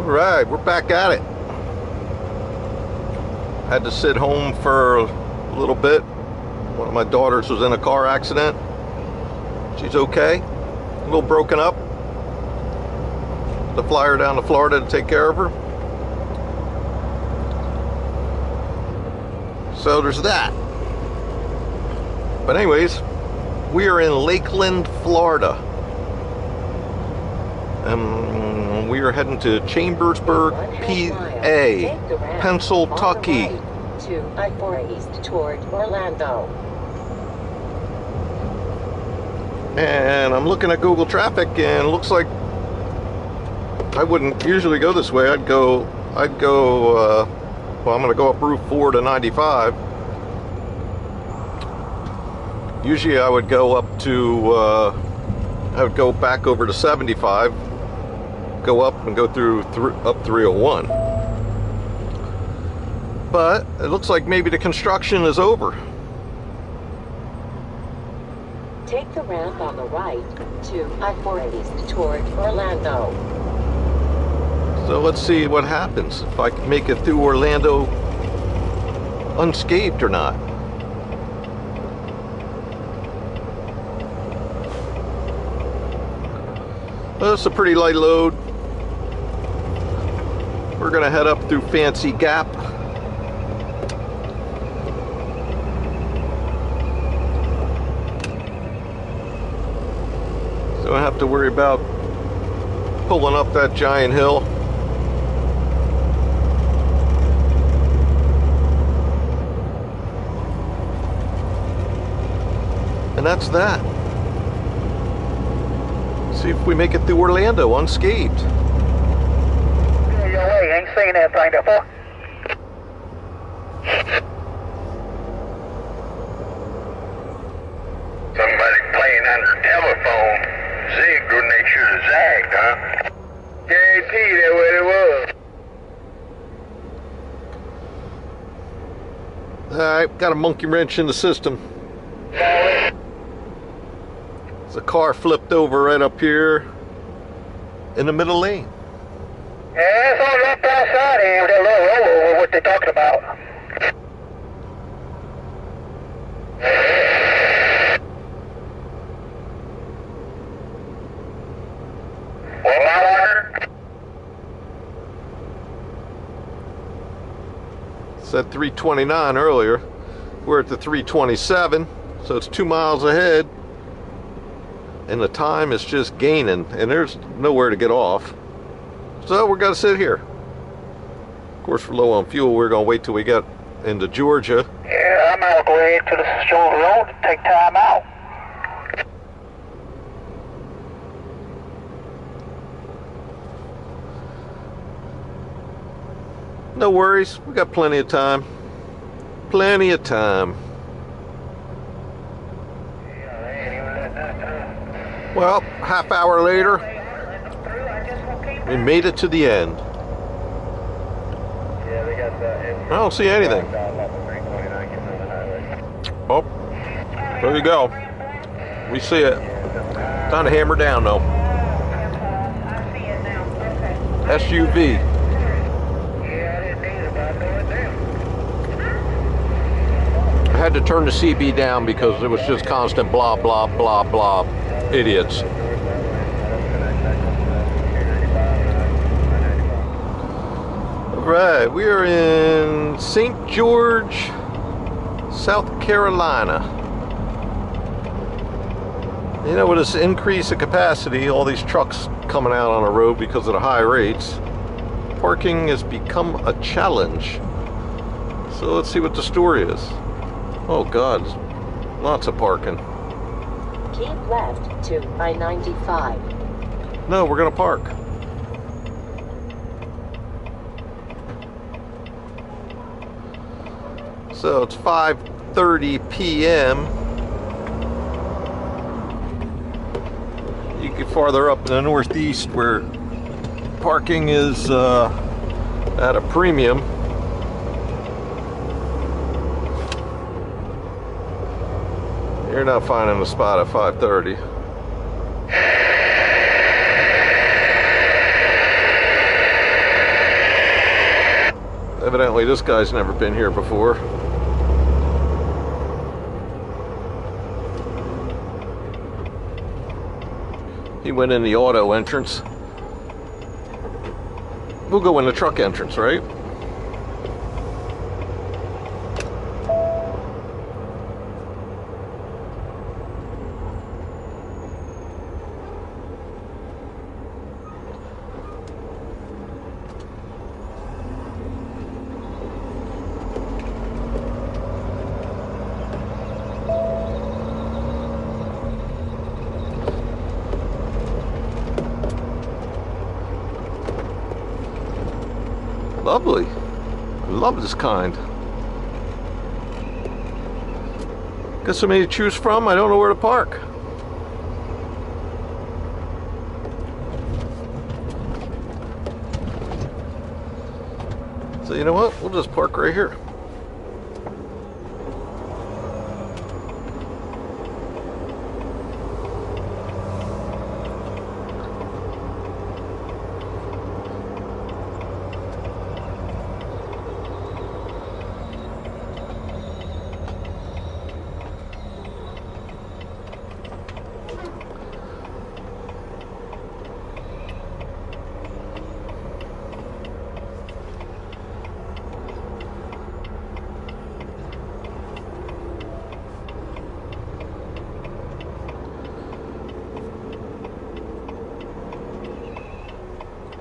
Alright, we're back at it. Had to sit home for a little bit. One of my daughters was in a car accident. She's okay. A little broken up. To fly her down to Florida to take care of her. So there's that. But anyways, we are in Lakeland, Florida. We are heading to Chambersburg, PA, Pennsylvania. To I-4 East toward Orlando. And I'm looking at Google Traffic, and it looks like I wouldn't usually go this way. I'd go. Well, I'm going to go up Route 4 to 95. Usually, I would go up to. I would go back over to 75. Go up and go through up 301. But it looks like maybe the construction is over. Take the ramp on the right to I-4 East toward Orlando. So let's see what happens, if I can make it through Orlando unscathed or not. Well, it's a pretty light load. We're gonna head up through Fancy Gap. So I don't have to worry about pulling up that giant hill. And that's that. See if we make it through Orlando unscathed. Your way, ain't seen that thing before. Somebody playing on their telephone zigged when they should have zagged, huh? Guarantee that what it was. Alright, got a monkey wrench in the system. The car flipped over right up here in the middle lane. Yeah, it's all up outside here with that little rollover, what they talking about. Well, my order. Said 329 earlier. We're at the 327, so it's 2 miles ahead. And the time is just gaining, and there's nowhere to get off. So we're gonna sit here. Of course, we're low on fuel. We're gonna wait till we get into Georgia. Yeah, I'm out go ahead to the shoulder road and take time out. No worries, we got plenty of time. Plenty of time. Well, half hour later, we made it to the end. I don't see anything. Oh, there you go. We see it. Time to hammer down though. SUV. I had to turn the CB down because it was just constant blah, blah, blah, blah. Idiots. Alright, we are in St. George, South Carolina. You know, with this increase of capacity, all these trucks coming out on the road because of the high rates, parking has become a challenge. So let's see what the story is. Oh God, lots of parking. Keep left to I-95. No, we're gonna park. So it's 5:30 p.m. You get farther up in the northeast where parking is at a premium. You're not finding a spot at 5:30. Evidently this guy's never been here before. He went in the auto entrance. We'll go in the truck entrance, right? Lovely. I love this kind. Got so many to choose from, I don't know where to park. So you know what? We'll just park right here.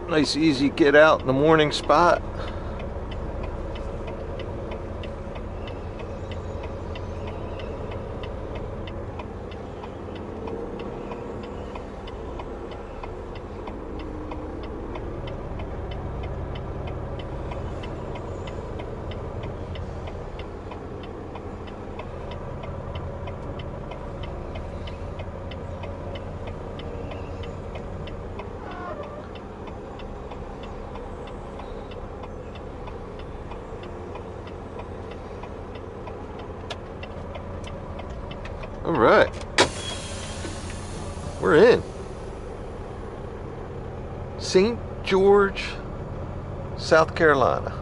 Nice easy get out in the morning spot. All right, we're in St. George, South Carolina.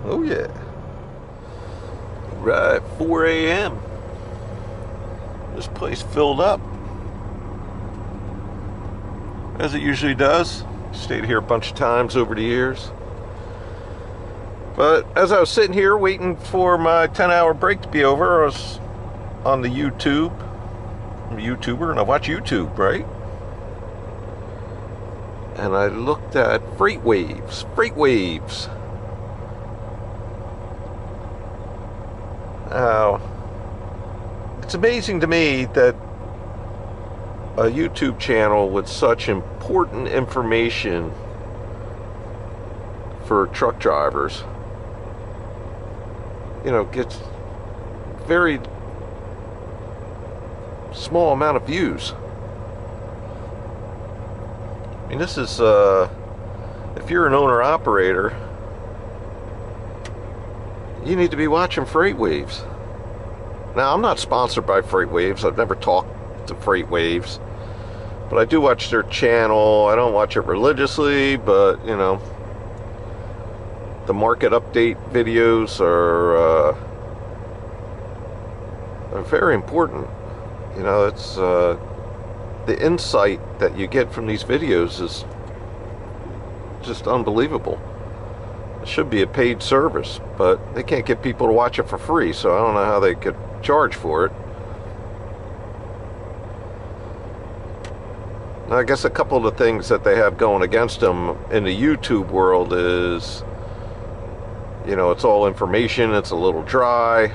Oh yeah. Right, 4 a.m. This place filled up, as it usually does. Stayed here a bunch of times over the years. But as I was sitting here waiting for my 10-hour break to be over, I was on the YouTube. I'm a YouTuber and I watch YouTube, right? And I looked at Freightwaves. Now, it's amazing to me that a YouTube channel with such important information for truck drivers, you know, gets very small amount of views. I mean, this is if you're an owner operator, you need to be watching Freightwaves. Now, I'm not sponsored by Freightwaves. I've never talked to Freightwaves, but I do watch their channel. I don't watch it religiously, but you know, the market update videos are very important. You know, it's the insight that you get from these videos is just unbelievable. It should be a paid service, but they can't get people to watch it for free, so I don't know how they could charge for it. Now, I guess a couple of the things that they have going against them in the YouTube world is, you know, it's all information, it's a little dry.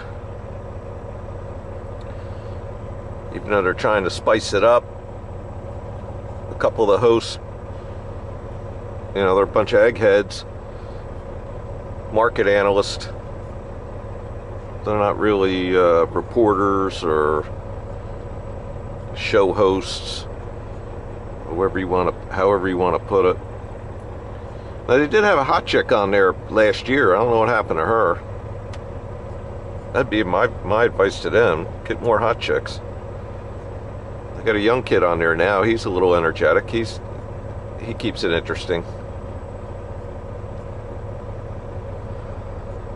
Even though they're trying to spice it up, a couple of the hosts, you know, they're a bunch of eggheads, market analysts. They're not really reporters or show hosts, however you want to put it. Now, they did have a hot chick on there last year. I don't know what happened to her. That'd be my advice to them: get more hot chicks. I got a young kid on there now. He's a little energetic. He keeps it interesting.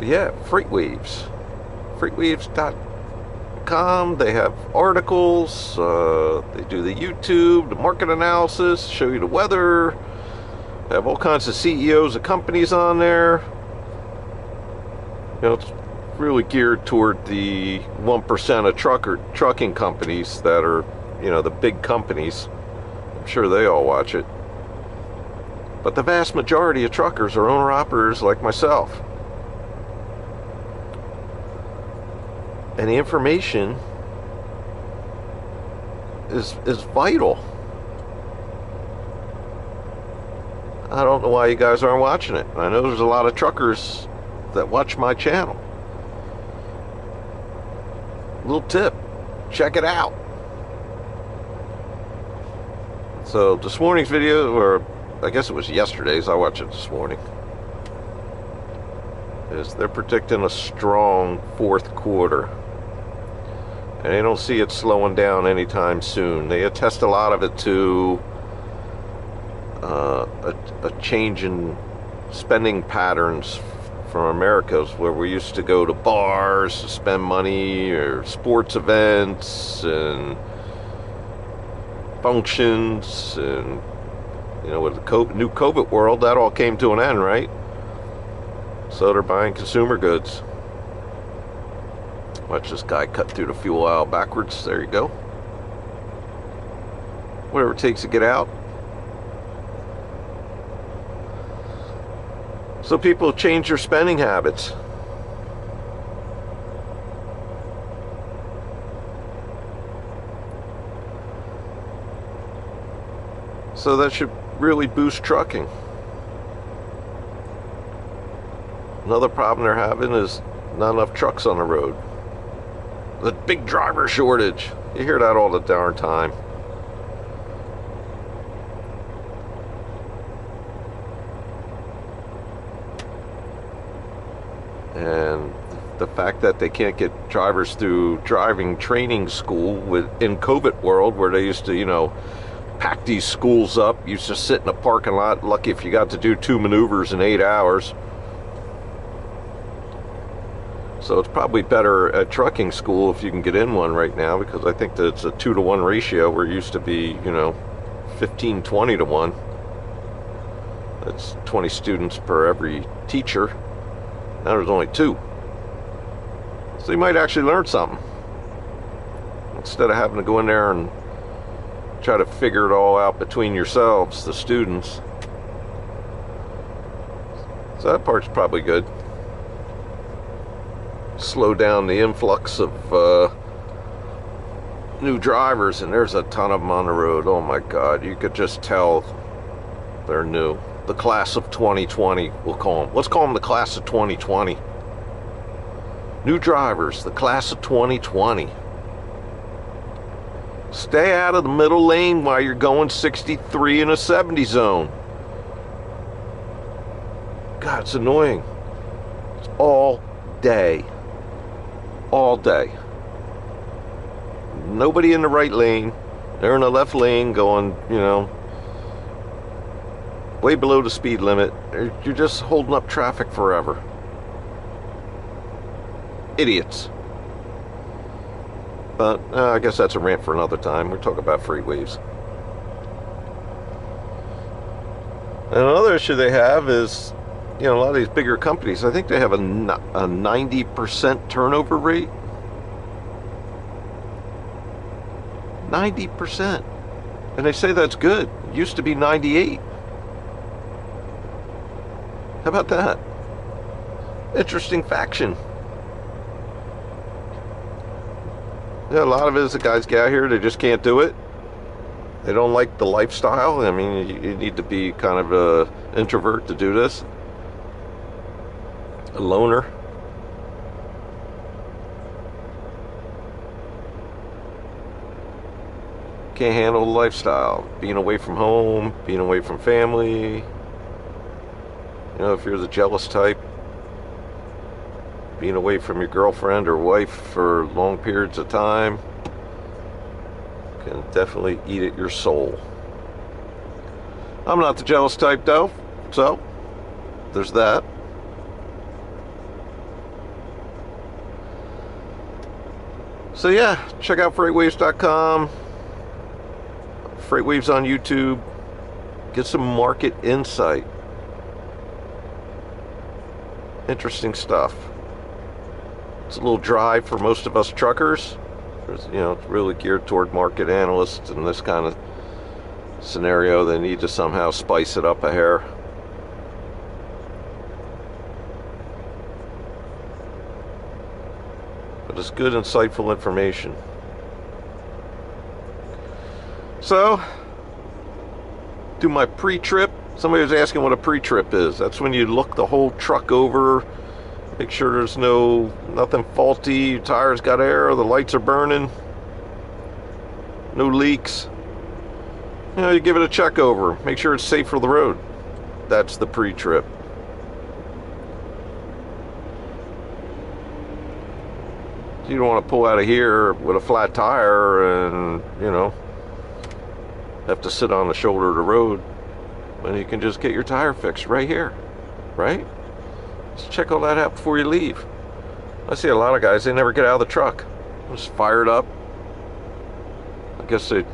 Yeah, Freightwaves. Freightwaves.com. They have articles. They do the YouTube, the market analysis, show you the weather. They have all kinds of CEOs of companies on there. You know, it's really geared toward the 1% of trucking companies that are, you know, the big companies. I'm sure they all watch it. But the vast majority of truckers are owner-operators like myself. And the information is vital. I don't know why you guys aren't watching it. I know there's a lot of truckers that watch my channel. Little tip, check it out. So this morning's video, or I guess it was yesterday's, I watched it this morning, is they're predicting a strong fourth quarter. And they don't see it slowing down anytime soon. They attest a lot of it to a change in spending patterns from America's, where we used to go to bars to spend money, or sports events and functions, and you know, with the new COVID world, that all came to an end, right? So they're buying consumer goods. Watch this guy cut through the fuel aisle backwards. There you go. Whatever it takes to get out. So people change their spending habits. So that should really boost trucking. Another problem they're having is not enough trucks on the road. The big driver shortage. You hear that all the darn time. And the fact that they can't get drivers through driving training school in COVID world, where they used to, you know, pack these schools up. You used to sit in a parking lot, lucky if you got to do 2 maneuvers in 8 hours. So it's probably better at trucking school if you can get in one right now, because I think that it's a 2-to-1 ratio, where it used to be, you know, 15, 20 to 1. That's 20 students per every teacher. Now there's only 2. So you might actually learn something, instead of having to go in there and try to figure it all out between yourselves, the students. So that part's probably good. Slow down the influx of new drivers, and there's a ton of them on the road. Oh my God, you could just tell they're new. The class of 2020, we'll call them. Let's call them the class of 2020. New drivers, the class of 2020. Stay out of the middle lane while you're going 63 in a 70 zone. God, it's annoying. It's all day. All day. Nobody in the right lane. They're in the left lane going, you know, way below the speed limit. You're just holding up traffic forever. Idiots. But I guess that's a rant for another time. We're talking about Freightwaves. And another issue they have is, you know, a lot of these bigger companies, I think they have a 90% turnover rate. 90%. And they say that's good. It used to be 98. How about that? Interesting faction. Yeah, a lot of it is the guys get out here, they just can't do it. They don't like the lifestyle. I mean, you need to be kind of an introvert to do this. A loner. Can't handle the lifestyle. Being away from home, being away from family. You know, if you're the jealous type, being away from your girlfriend or wife for long periods of time can definitely eat at your soul. I'm not the jealous type though, so there's that. So yeah, check out freightwaves.com, Freightwaves on YouTube. Get some market insight. Interesting stuff. It's a little dry for most of us truckers. It's really geared toward market analysts in this kind of scenario. They need to somehow spice it up a hair. But it's good, insightful information. So, do my pre-trip. Somebody was asking what a pre-trip is. That's when you look the whole truck over, make sure there's nothing faulty, your tires got air, the lights are burning, no leaks. You give it a check over, make sure it's safe for the road. That's the pre-trip. You don't want to pull out of here with a flat tire and, have to sit on the shoulder of the road when you can just get your tire fixed right here, right? Just check all that out before you leave. I see a lot of guys, they never get out of the truck. Just fire it up. I guess they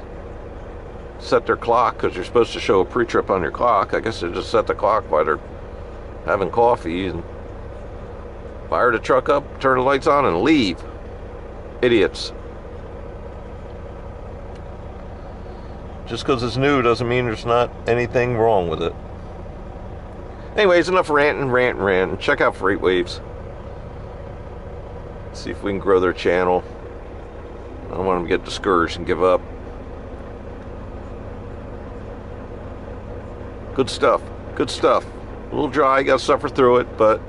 set their clock because you're supposed to show a pre-trip on your clock. I guess they just set the clock while they're having coffee and fire the truck up, turn the lights on, and leave. Idiots. Just because it's new doesn't mean there's not anything wrong with it. Anyways, enough ranting. Check out Freightwaves. See if we can grow their channel. I don't want them to get discouraged and give up. Good stuff. Good stuff. A little dry, you gotta suffer through it, but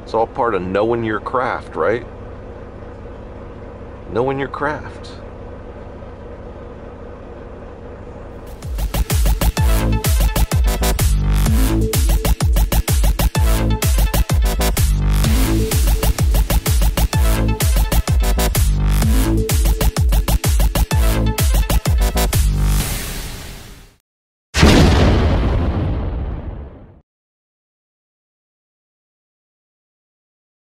it's all part of knowing your craft, right? Knowing your craft.